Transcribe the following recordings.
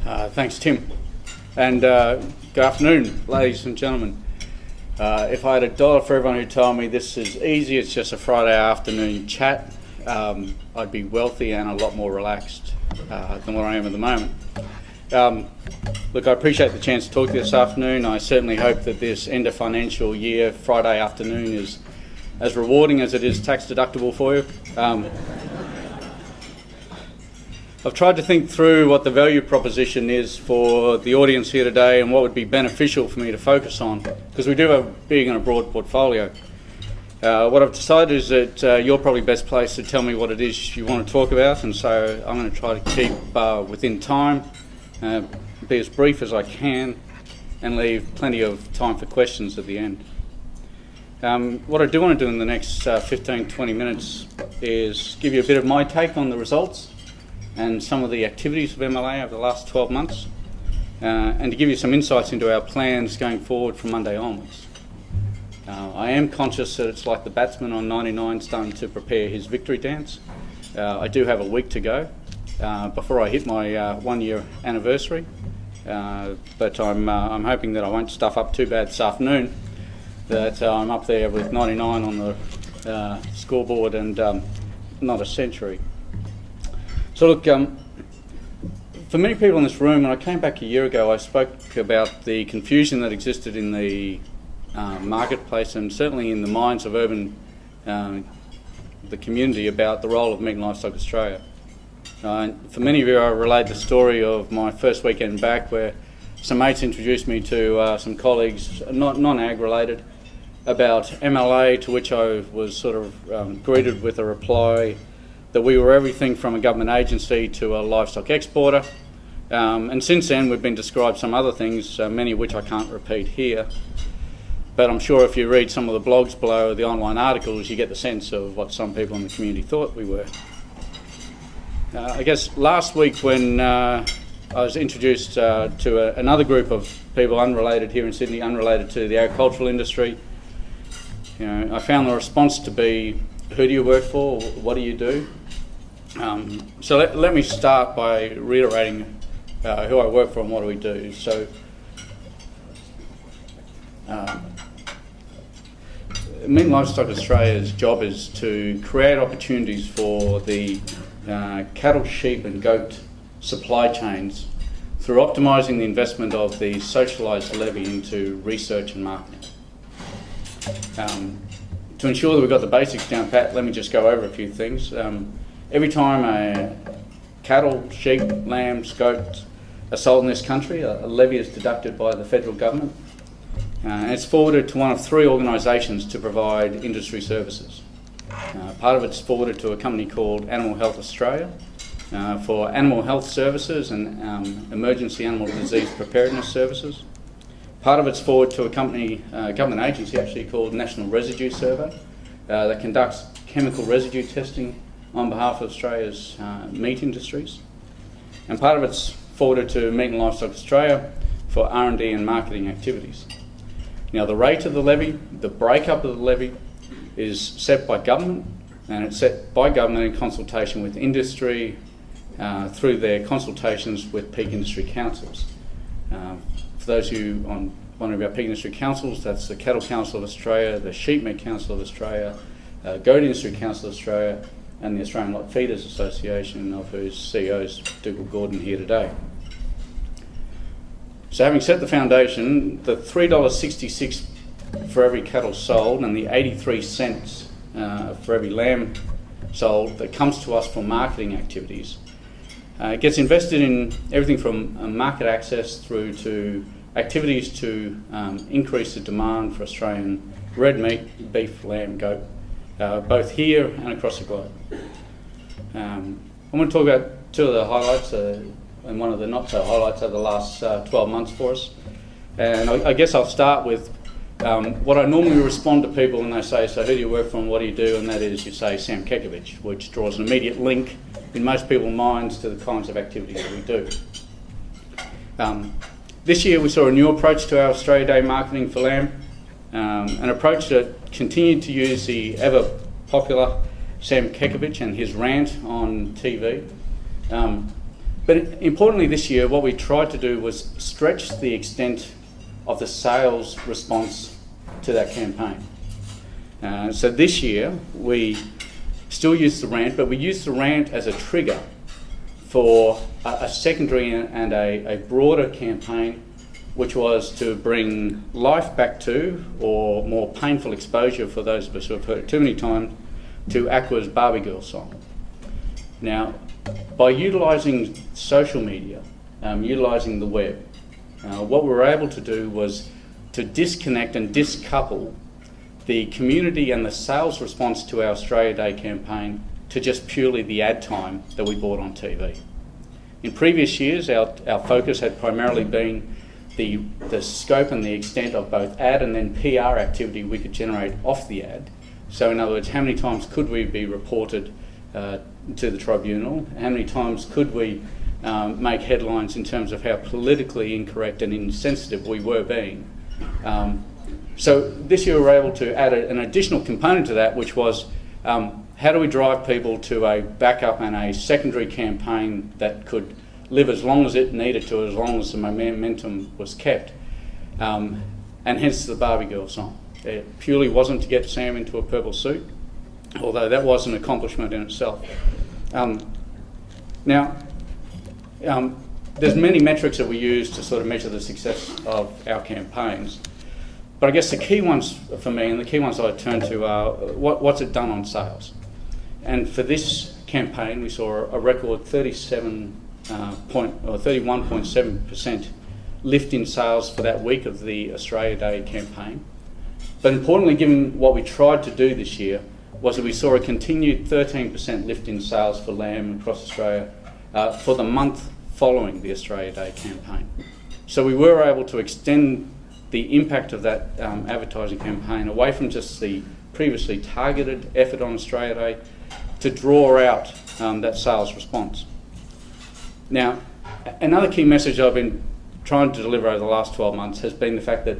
Thanks, Tim. And good afternoon, ladies and gentlemen. If I had $1 for everyone who told me this is easy, it's just a Friday afternoon chat, I'd be wealthy and a lot more relaxed than what I am at the moment. Look, I appreciate the chance to talk to you this afternoon. I certainly hope that this end of financial year, Friday afternoon, is as rewarding as it is tax deductible for you. I've tried to think through what the value proposition is for the audience here today and what would be beneficial for me to focus on, because we do have a big and a broad portfolio. What I've decided is that you're probably best placed to tell me what it is you want to talk about, and so I'm going to try to keep within time, be as brief as I can, and leave plenty of time for questions at the end. What I do want to do in the next 15-20 minutes is give you a bit of my take on the results and some of the activities of MLA over the last 12 months, and to give you some insights into our plans going forward from Monday onwards. I am conscious that it's like the batsman on 99 starting to prepare his victory dance. I do have a week to go before I hit my 1 year anniversary, but I'm hoping that I won't stuff up too bad this afternoon, that I'm up there with 99 on the scoreboard and not a century. So look, for many people in this room, when I came back a year ago, I spoke about the confusion that existed in the marketplace and certainly in the minds of the community about the role of Meat and Livestock Australia. For many of you, I relayed the story of my first weekend back where some mates introduced me to some colleagues, non-ag related, about MLA, to which I was sort of greeted with a reply that we were everything from a government agency to a livestock exporter. And since then we've been described some other things, many of which I can't repeat here. But I'm sure if you read some of the blogs below, the online articles, you get the sense of what some people in the community thought we were. I guess last week when I was introduced to another group of people unrelated here in Sydney, unrelated to the agricultural industry, I found the response to be, who do you work for? What do you do? So let me start by reiterating who I work for and what do we do. So Meat and Livestock Australia's job is to create opportunities for the cattle, sheep and goat supply chains through optimising the investment of the socialised levy into research and marketing. To ensure that we've got the basics down pat, let me just go over a few things. Every time a cattle, sheep, lambs, goats are sold in this country, a levy is deducted by the federal government, and it's forwarded to one of three organisations to provide industry services. Part of it's forwarded to a company called Animal Health Australia for animal health services and emergency animal disease preparedness services. Part of it's forwarded to a government agency actually called National Residue Survey that conducts chemical residue testing on behalf of Australia's meat industries. And part of it's forwarded to Meat and Livestock Australia for R&D and marketing activities. Now the rate of the levy, the breakup of the levy is set by government, and it's set by government in consultation with industry through their consultations with peak industry councils. For those who on one of our peak industry councils, that's the Cattle Council of Australia, the Sheep Meat Council of Australia, Goat Industry Council of Australia, and the Australian Lot Feeders Association, of whose CEO is Dougal Gordon here today. So having set the foundation, the $3.66 for every cattle sold and the 83 cents for every lamb sold that comes to us for marketing activities gets invested in everything from market access through to activities to increase the demand for Australian red meat, beef, lamb, goat, both here and across the globe. I'm going to talk about two of the highlights and one of the not so highlights over the last 12 months for us. And I guess I'll start with what I normally respond to people when they say, so who do you work for and what do you do? And that is, you say Sam Kekovich, which draws an immediate link in most people's minds to the kinds of activities that we do. This year we saw a new approach to our Australia Day marketing for lamb, an approach that continued to use the ever popular Sam Kekovich and his rant on TV. But importantly this year, what we tried to do was stretch the extent of the sales response to that campaign. So this year, we still used the rant, but we used the rant as a trigger for a secondary and a broader campaign, which was to bring life back to, or more painful exposure for those of us who have heard it too many times, to Aqua's Barbie Girl song. Now, by utilising social media, utilising the web, what we were able to do was to disconnect and discouple the community and the sales response to our Australia Day campaign to just purely the ad time that we bought on TV. In previous years, our focus had primarily been the scope and the extent of both ad and then PR activity we could generate off the ad. So in other words, how many times could we be reported to the tribunal? How many times could we make headlines in terms of how politically incorrect and insensitive we were being? So this year we were able to add an additional component to that, which was how do we drive people to a backup and a secondary campaign that could live as long as it needed to, as long as the momentum was kept, and hence the Barbie Girl song. It purely wasn't to get Sam into a purple suit, although that was an accomplishment in itself. Now, there's many metrics that we use to sort of measure the success of our campaigns, but I guess the key ones for me, and the key ones I turn to, are what's it done on sales. And for this campaign, we saw a record 31.7% lift in sales for that week of the Australia Day campaign. But importantly, given what we tried to do this year, was that we saw a continued 13% lift in sales for lamb across Australia for the month following the Australia Day campaign. So we were able to extend the impact of that advertising campaign away from just the previously targeted effort on Australia Day to draw out that sales response. Now, another key message I've been trying to deliver over the last 12 months has been the fact that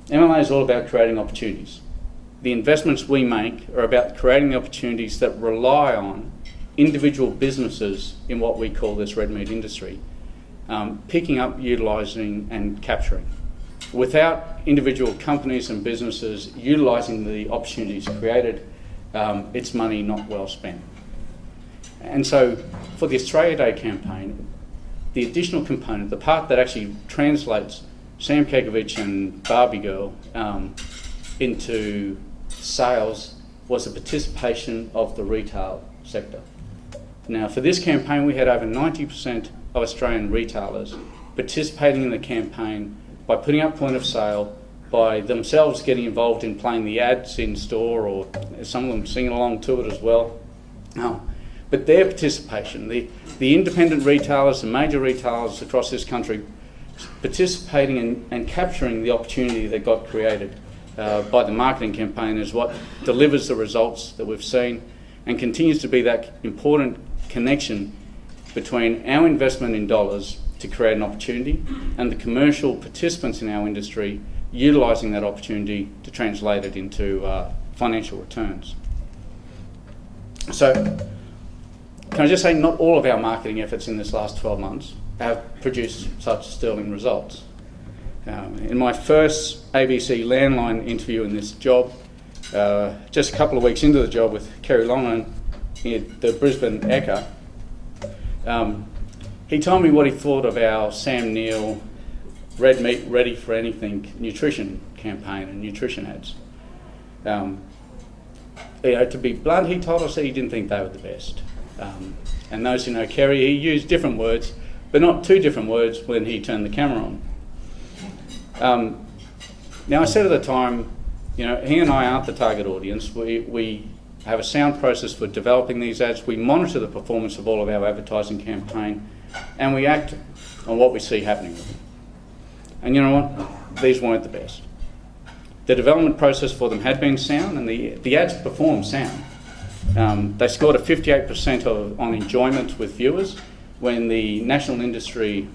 MMA is all about creating opportunities. The investments we make are about creating the opportunities that rely on individual businesses in what we call this red meat industry, picking up, utilising and capturing. Without individual companies and businesses utilising the opportunities created, it's money not well spent. And so for the Australia Day campaign, the additional component, the part that actually translates Sam Kekovich and Barbie Girl into sales, was the participation of the retail sector. Now, for this campaign, we had over 90% of Australian retailers participating in the campaign by putting up point of sale, by themselves getting involved in playing the ads in store, or some of them singing along to it as well. But their participation, the independent retailers and major retailers across this country participating and capturing the opportunity that got created by the marketing campaign, is what delivers the results that we've seen and continues to be that important connection between our investment in dollars to create an opportunity and the commercial participants in our industry utilising that opportunity to translate it into financial returns. So, can I just say, not all of our marketing efforts in this last 12 months have produced such sterling results. In my first ABC landline interview in this job, just a couple of weeks into the job with Kerry Longan at the Brisbane Echo, he told me what he thought of our Sam Neill Red Meat Ready for Anything nutrition campaign and nutrition ads. To be blunt, he told us that he didn't think they were the best. And those who know Kerry, he used different words, but not too different words when he turned the camera on. Now, I said at the time, he and I aren't the target audience. We have a sound process for developing these ads. We monitor the performance of all of our advertising campaign, and we act on what we see happening with them. And you know what? These weren't the best. The development process for them had been sound, and the ads performed sound. They scored a 58% on enjoyment with viewers, when the national industry